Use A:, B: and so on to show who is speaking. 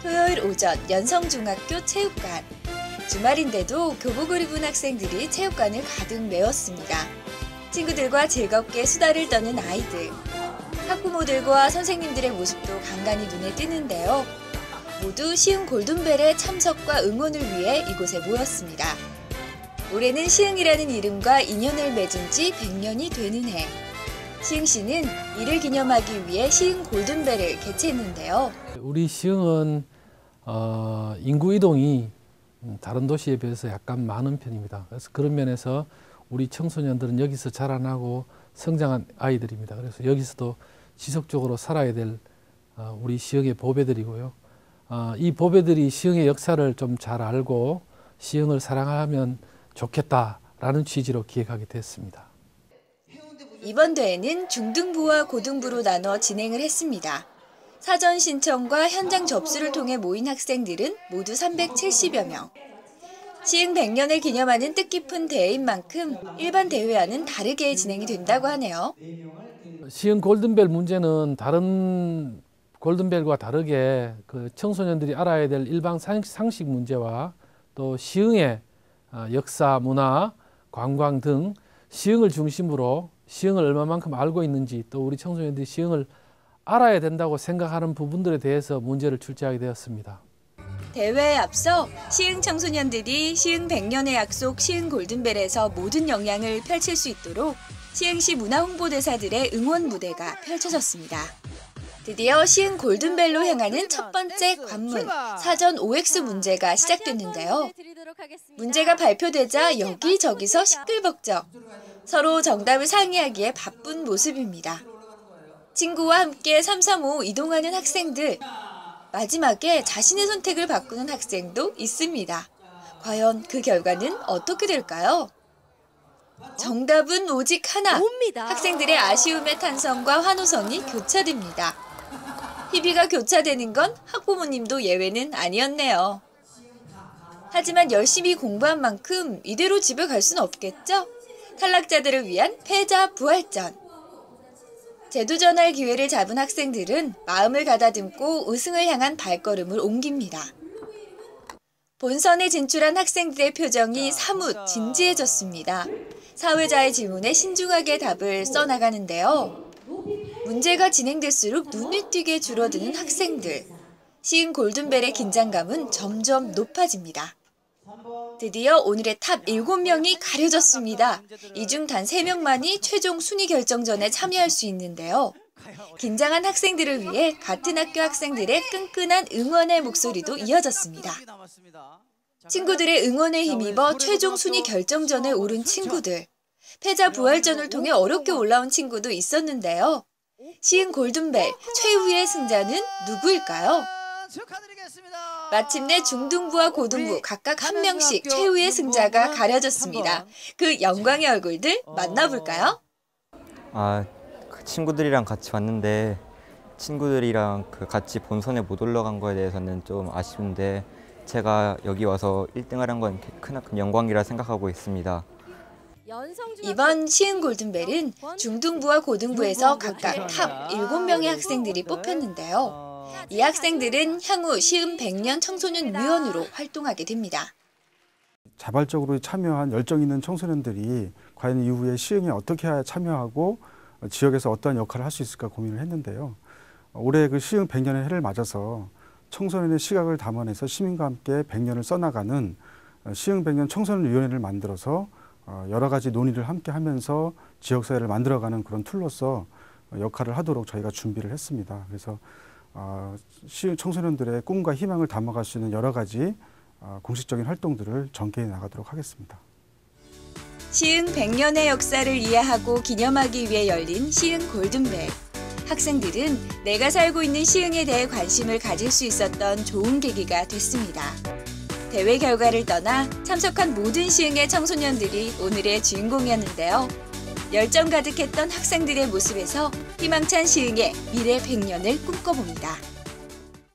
A: 토요일 오전 연성중학교 체육관. 주말인데도 교복을 입은 학생들이 체육관을 가득 메웠습니다. 친구들과 즐겁게 수다를 떠는 아이들. 학부모들과 선생님들의 모습도 간간히 눈에 띄는데요. 모두 시흥 골든벨의 참석과 응원을 위해 이곳에 모였습니다. 올해는 시흥이라는 이름과 인연을 맺은 지 100년이 되는 해. 시흥시는 이를 기념하기 위해 시흥 골든벨을 개최했는데요.
B: 우리 시흥은 인구 이동이 다른 도시에 비해서 약간 많은 편입니다. 그래서 그런 면에서 우리 청소년들은 여기서 자라나고 성장한 아이들입니다. 그래서 여기서도 지속적으로 살아야 될 우리 시흥의 보배들이고요. 이 보배들이 시흥의 역사를 좀 잘 알고 시흥을 사랑하면 좋겠다라는 취지로 기획하게 됐습니다.
A: 이번 대회는 중등부와 고등부로 나눠 진행을 했습니다. 사전 신청과 현장 접수를 통해 모인 학생들은 모두 370여 명. 시흥 100년을 기념하는 뜻깊은 대회인 만큼 일반 대회와는 다르게 진행이 된다고 하네요.
B: 시흥 골든벨 문제는 다른 골든벨과 다르게 그 청소년들이 알아야 될 일반 상식 문제와 또 시흥의 역사, 문화, 관광 등 시흥을 중심으로 시흥을 얼마만큼 알고 있는지 또 우리 청소년들이 시흥을 알아야 된다고 생각하는 부분들에 대해서 문제를 출제하게 되었습니다.
A: 대회에 앞서 시흥 청소년들이 시흥 100년의 약속 시흥 골든벨에서 모든 역량을 펼칠 수 있도록 시흥시 문화홍보대사들의 응원 무대가 펼쳐졌습니다. 드디어 시흥 골든벨로 향하는 첫 번째 관문, 사전 OX 문제가 시작됐는데요. 문제가 발표되자 여기저기서 시끌벅적. 서로 정답을 상의하기에 바쁜 모습입니다. 친구와 함께 335 이동하는 학생들. 마지막에 자신의 선택을 바꾸는 학생도 있습니다. 과연 그 결과는 어떻게 될까요? 정답은 오직 하나. 학생들의 아쉬움의 탄성과 환호성이 교차됩니다. 희비가 교차되는 건 학부모님도 예외는 아니었네요. 하지만 열심히 공부한 만큼 이대로 집에 갈 수는 없겠죠? 탈락자들을 위한 패자 부활전. 재도전할 기회를 잡은 학생들은 마음을 가다듬고 우승을 향한 발걸음을 옮깁니다. 본선에 진출한 학생들의 표정이 사뭇 진지해졌습니다. 사회자의 질문에 신중하게 답을 써나가는데요. 문제가 진행될수록 눈에 띄게 줄어드는 학생들. 시흥 골든벨의 긴장감은 점점 높아집니다. 드디어 오늘의 탑 7명이 가려졌습니다. 이 중 단 3명만이 최종 순위 결정전에 참여할 수 있는데요. 긴장한 학생들을 위해 같은 학교 학생들의 끈끈한 응원의 목소리도 이어졌습니다. 친구들의 응원에 힘입어 최종 순위 결정전에 오른 친구들. 패자 부활전을 통해 어렵게 올라온 친구도 있었는데요. 시흥 골든벨 최후의 승자는 누구일까요? 마침내 중등부와 고등부 각각 한 명씩 최후의 승자가 가려졌습니다. 그 영광의 얼굴들 만나볼까요?
C: 그 친구들이랑 같이 왔는데 친구들이랑 같이 본선에 못 올라간 거에 대해서는 좀 아쉬운데 제가 여기 와서 1등을 한 건 크나큰 영광이라 생각하고 있습니다.
A: 이번 시흥 골든벨은 중등부와 고등부에서 각각 탑 7명의 학생들이 뽑혔는데요. 이 학생들은 향후 시흥 100년 청소년위원으로 활동하게 됩니다.
D: 자발적으로 참여한 열정 있는 청소년들이 과연 이후에 시흥에 어떻게 참여하고 지역에서 어떠한 역할을 할 수 있을까 고민을 했는데요. 올해 그 시흥 100년의 해를 맞아서 청소년의 시각을 담아내서 시민과 함께 100년을 써나가는 시흥 100년 청소년위원회를 만들어서 여러 가지 논의를 함께 하면서 지역사회를 만들어가는 그런 툴로서 역할을 하도록 저희가 준비를 했습니다. 그래서 시흥 청소년들의 꿈과 희망을 담아갈 수 있는 여러 가지 공식적인 활동들을 전개해 나가도록 하겠습니다.
A: 시흥 100년의 역사를 이해하고 기념하기 위해 열린 시흥 골든벨. 학생들은 내가 살고 있는 시흥에 대해 관심을 가질 수 있었던 좋은 계기가 됐습니다. 대회 결과를 떠나 참석한 모든 시흥의 청소년들이 오늘의 주인공이었는데요. 열정 가득했던 학생들의 모습에서 희망찬 시흥의 미래 100년을 꿈꿔봅니다.